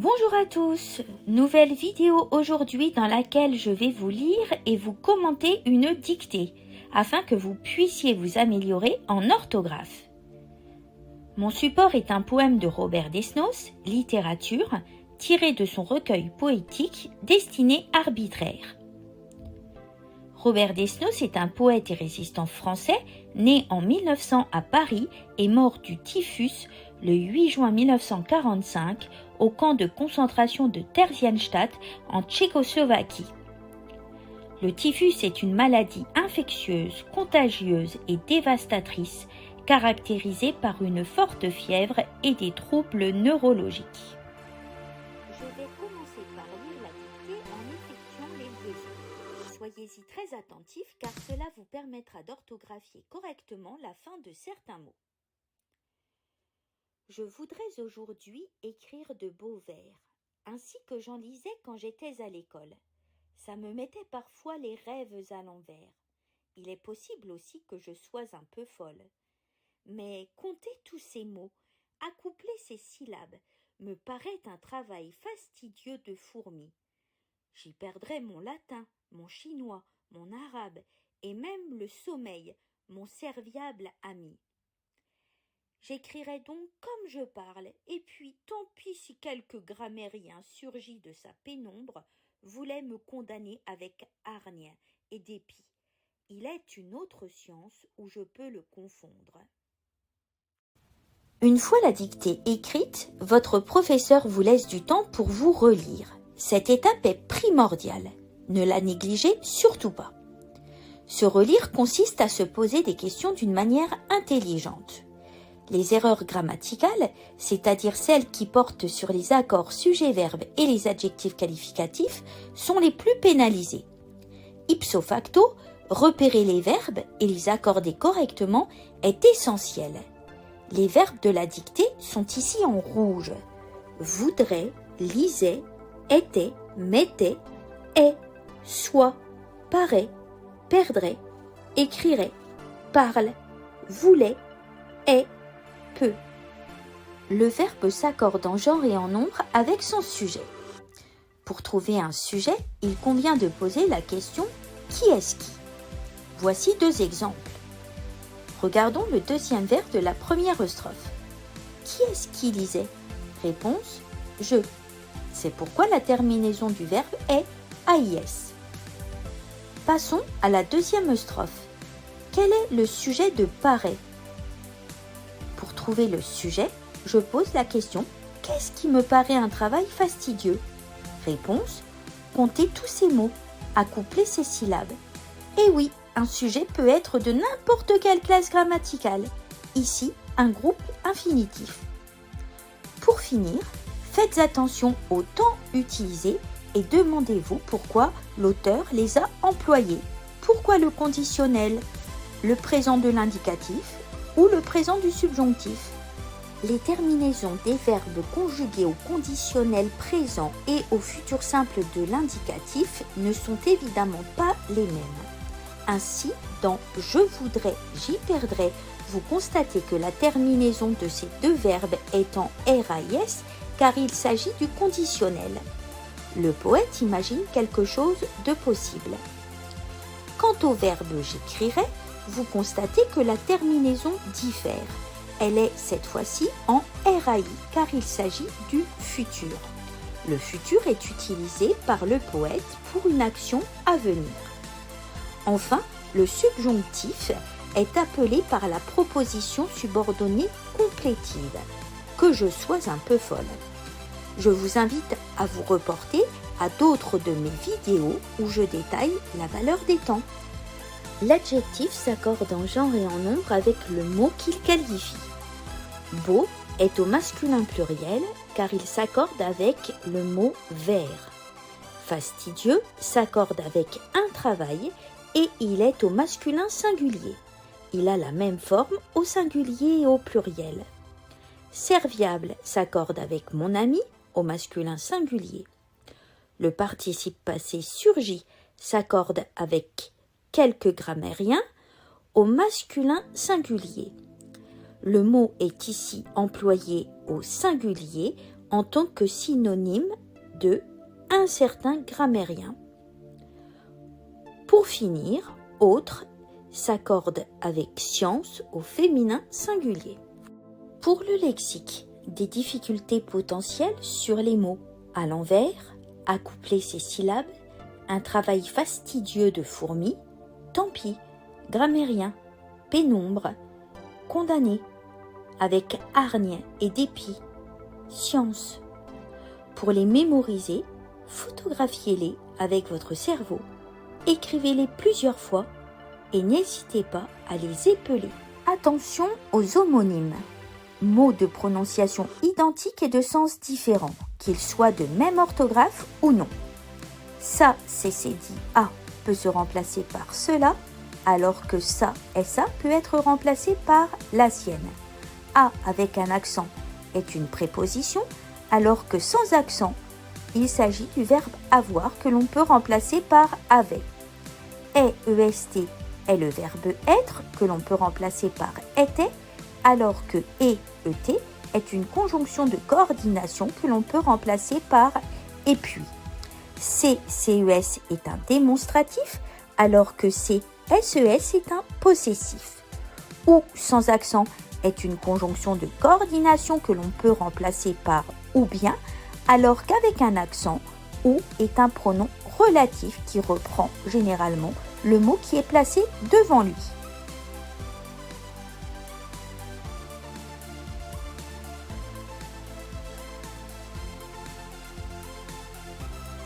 Bonjour à tous, nouvelle vidéo aujourd'hui dans laquelle je vais vous lire et vous commenter une dictée afin que vous puissiez vous améliorer en orthographe. Mon support est un poème de Robert Desnos, Littérature, tiré de son recueil poétique Destinée arbitraire. Robert Desnos est un poète et résistant français né en 1900 à Paris et mort du typhus le 8 juin 1945 au camp de concentration de Terzianstadt en Tchécoslovaquie. Le typhus est une maladie infectieuse, contagieuse et dévastatrice caractérisée par une forte fièvre et des troubles neurologiques. Je vais commencer par lire la dictée en effectuant les leçons. Soyez-y très attentifs car cela vous permettra d'orthographier correctement la fin de certains mots. Je voudrais aujourd'hui écrire de beaux vers, ainsi que j'en lisais quand j'étais à l'école. Ça me mettait parfois les rêves à l'envers. Il est possible aussi que je sois un peu folle. Mais compter tous ces mots, accoupler ces syllabes, me paraît un travail fastidieux de fourmi. J'y perdrais mon latin, mon chinois, mon arabe et même le sommeil, mon serviable ami. J'écrirai donc comme je parle, et puis tant pis si quelque grammairien surgit de sa pénombre voulait me condamner avec hargne et dépit. Il est une autre science où je peux le confondre. Une fois la dictée écrite, votre professeur vous laisse du temps pour vous relire. Cette étape est primordiale. Ne la négligez surtout pas. Se relire consiste à se poser des questions d'une manière intelligente. Les erreurs grammaticales, c'est-à-dire celles qui portent sur les accords sujet-verbe et les adjectifs qualificatifs, sont les plus pénalisées. Ipso facto, repérer les verbes et les accorder correctement est essentiel. Les verbes de la dictée sont ici en rouge. Voudrait, lisait, était, mettait, est, soit, paraît, perdrait, écrirait, parle, voulait, est, peut. Le verbe s'accorde en genre et en nombre avec son sujet. Pour trouver un sujet, il convient de poser la question « Qui est-ce qui ?» Voici deux exemples. Regardons le deuxième vers de la première strophe. Qui est-ce qui lisait? Réponse « Je ». C'est pourquoi la terminaison du verbe est AIS. Passons à la deuxième strophe. Quel est le sujet de paraît? Pour trouver le sujet, je pose la question « Qu'est-ce qui me paraît un travail fastidieux ?» Réponse « Compter tous ces mots, accoupler ces syllabes. » Et oui, un sujet peut être de n'importe quelle classe grammaticale. Ici, un groupe infinitif. Pour finir, faites attention au temps utilisé et demandez-vous pourquoi l'auteur les a employés. Pourquoi le conditionnel, le présent de l'indicatif ou le présent du subjonctif. Les terminaisons des verbes conjugués au conditionnel présent et au futur simple de l'indicatif ne sont évidemment pas les mêmes. Ainsi, dans « je voudrais, j'y perdrais », vous constatez que la terminaison de ces deux verbes est en RAIS car il s'agit du conditionnel. Le poète imagine quelque chose de possible. Quant au verbe « j'écrirai », vous constatez que la terminaison diffère. Elle est cette fois-ci en RAI car il s'agit du futur. Le futur est utilisé par le poète pour une action à venir. Enfin, le subjonctif est appelé par la proposition subordonnée complétive, que je sois un peu folle. Je vous invite à vous reporter à d'autres de mes vidéos où je détaille la valeur des temps. L'adjectif s'accorde en genre et en nombre avec le mot qu'il qualifie. Beau est au masculin pluriel car il s'accorde avec le mot vert. Fastidieux s'accorde avec un travail et il est au masculin singulier. Il a la même forme au singulier et au pluriel. Serviable s'accorde avec mon ami au masculin singulier. Le participe passé surgi s'accorde avec quelques grammairiens au masculin singulier. Le mot est ici employé au singulier en tant que synonyme de un certain grammairien. Pour finir, autre s'accorde avec science au féminin singulier. Pour le lexique, des difficultés potentielles sur les mots à l'envers, accoupler ces syllabes, un travail fastidieux de fourmi, tant pis, grammairien, pénombre, condamné, avec hargne et dépit, science. Pour les mémoriser, photographiez-les avec votre cerveau, écrivez-les plusieurs fois et n'hésitez pas à les épeler. Attention aux homonymes, mots de prononciation identique et de sens différent, qu'ils soient de même orthographe ou non. Ça, c'est dit A peut se remplacer par cela, alors que ça, SA peut être remplacé par la sienne. A avec un accent est une préposition, alors que sans accent, il s'agit du verbe avoir que l'on peut remplacer par avait. EST est le verbe être que l'on peut remplacer par était, alors que ET est une conjonction de coordination que l'on peut remplacer par et puis. CES est un démonstratif, alors que SES est un possessif. Ou sans accent est une conjonction de coordination que l'on peut remplacer par ou bien, alors qu'avec un accent, ou est un pronom relatif qui reprend généralement le mot qui est placé devant lui.